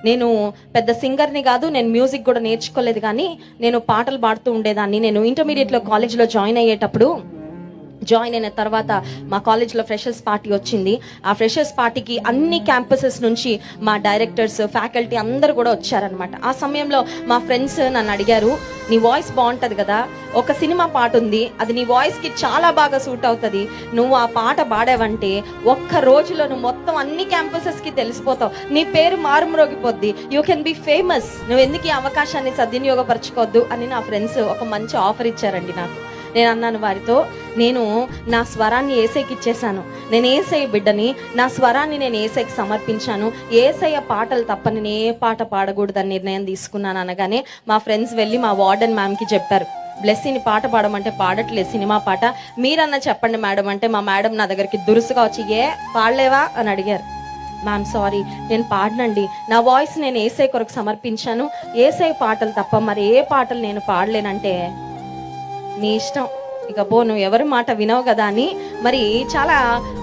నేను పెద్ద సింగర్ని కాదు, నేను మ్యూజిక్ కూడా నేర్చుకోలేదు, కానీ నేను పాటలు పాడుతూ ఉండేదాన్ని. నేను ఇంటర్మీడియట్లో కాలేజ్లో జాయిన్ అయ్యేటప్పుడు, జాయిన్ అయిన తర్వాత మా కాలేజ్లో ఫ్రెషర్స్ పార్టీ వచ్చింది. ఆ ఫ్రెషర్స్ పార్టీకి అన్ని క్యాంపసెస్ నుంచి మా డైరెక్టర్స్, ఫ్యాకల్టీ అందరూ కూడా వచ్చారనమాట. ఆ సమయంలో మా ఫ్రెండ్స్ నన్ను అడిగారు, నీ వాయిస్ బాగుంటుంది కదా, ఒక సినిమా పాట ఉంది, అది నీ వాయిస్కి చాలా బాగా సూట్ అవుతుంది, నువ్వు ఆ పాట పాడావంటే ఒక్క రోజులో నువ్వు మొత్తం అన్ని క్యాంపసెస్కి తెలిసిపోతావు, నీ పేరు మారుమ్రోగిపోద్ది, యూ కెన్ బి ఫేమస్, నువ్వు ఎందుకు ఈ అవకాశాన్ని సద్వినియోగపరచుకోవద్దు అని నా ఫ్రెండ్స్ ఒక మంచి ఆఫర్ ఇచ్చారండి నాకు. నేను అన్నాను వారితో, నేను నా స్వరాన్ని ఏసైకి ఇచ్చేసాను, నేను ఏసయ్య బిడ్డని, నా స్వరాన్ని నేను ఏసైకి సమర్పించాను, ఏసయ్య పాటలు తప్ప నేను ఏ పాట పాడకూడదని నిర్ణయం తీసుకున్నాను అనగానే మా ఫ్రెండ్స్ వెళ్ళి మా వార్డెన్ మ్యామ్కి చెప్పారు, బ్లెస్సీని పాట పాడమంటే పాడట్లేదు సినిమా పాట, మీరన్నా చెప్పండి మేడం అంటే మా మేడం నా దగ్గరికి దురుసుగా వచ్చి, ఏ పాడలేవా అని అడిగారు. మ్యామ్ సారీ, నేను పాడనండి, నా వాయిస్ నేను ఏసై కొరకు సమర్పించాను, ఏసై పాటలు తప్ప మరి ఏ పాటలు నేను పాడలేనంటే, నీ ఇష్టం, ఇక బో నువ్వు ఎవరి మాట వినవు కదా అని మరి చాలా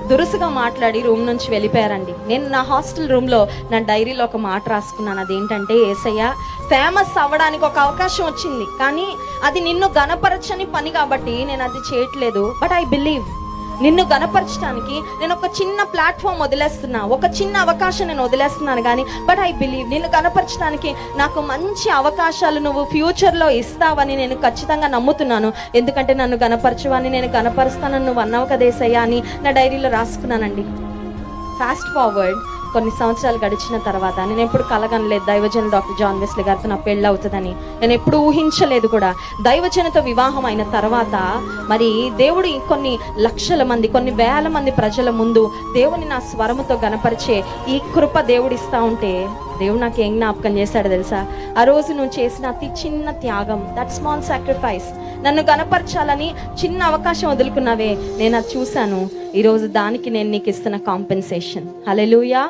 దురుసుగా మాట్లాడి రూమ్ నుంచి వెళ్ళిపోయారండి. నేను నా హాస్టల్ రూమ్లో నా డైరీలో ఒక మాట రాసుకున్నాను, అదేంటంటే, యేసయ్య ఫేమస్ అవ్వడానికి ఒక అవకాశం వచ్చింది, కానీ అది నిన్ను గణపరచని పని కాబట్టి నేను అది చేయట్లేదు, బట్ ఐ బిలీవ్ నిన్ను గణపరచడానికి నేను ఒక చిన్న ప్లాట్ఫామ్ వదిలేస్తున్నా, ఒక చిన్న అవకాశం నేను వదిలేస్తున్నాను, కానీ బట్ ఐ బిలీవ్ నిన్ను గణపరచడానికి నాకు మంచి అవకాశాలు నువ్వు ఫ్యూచర్లో ఇస్తావని నేను ఖచ్చితంగా నమ్ముతున్నాను, ఎందుకంటే నన్ను గణపరచవని నేను గణపరుస్తానని నువ్వు అన్నావు కదా యేసయ్య అని నా డైరీలో రాసుకున్నానండి. ఫాస్ట్ ఫార్వర్డ్ కొన్ని సంవత్సరాలు గడిచిన తర్వాత నేను ఎప్పుడు కలగనలేదు దైవజన డాక్టర్ జాన్ వెస్లీ గారితో నా పెళ్ళి అవుతుందని, నేను ఎప్పుడు ఊహించలేదు కూడా. దైవజనతో వివాహం అయిన తర్వాత మరి దేవుడు కొన్ని లక్షల మంది, కొన్ని వేల మంది ప్రజల ముందు దేవుని నా స్వరముతో గణపరిచే ఈ కృప దేవుడు ఇస్తా ఉంటే, దేవుడు నాకు ఏం జ్ఞాపకం చేశాడు తెలుసా, ఆ రోజు నువ్వు చేసిన అతి చిన్న త్యాగం, దట్ స్మాల్ సాక్రిఫైస్, నన్ను గణపరచాలని చిన్న అవకాశం వదులుకున్నావే, నేను అది చూశాను, ఈరోజు దానికి నేను నీకు ఇస్తున్న కాంపెన్సేషన్. హల్లెలూయా.